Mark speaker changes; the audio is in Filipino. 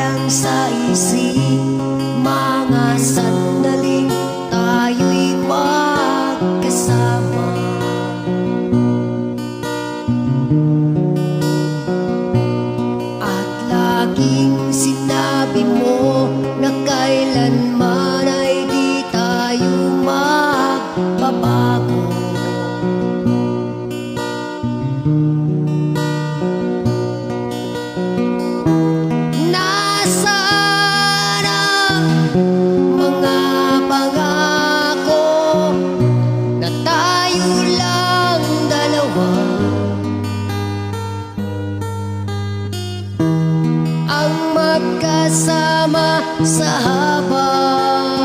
Speaker 1: lang sa isip, mga sandaling tayo'y magkasama. At laging sinabi mo na kailanman ay di tayo magbabago. Nasaan ang mga pangako na tayo lang dalawa, ang magkasama sa habang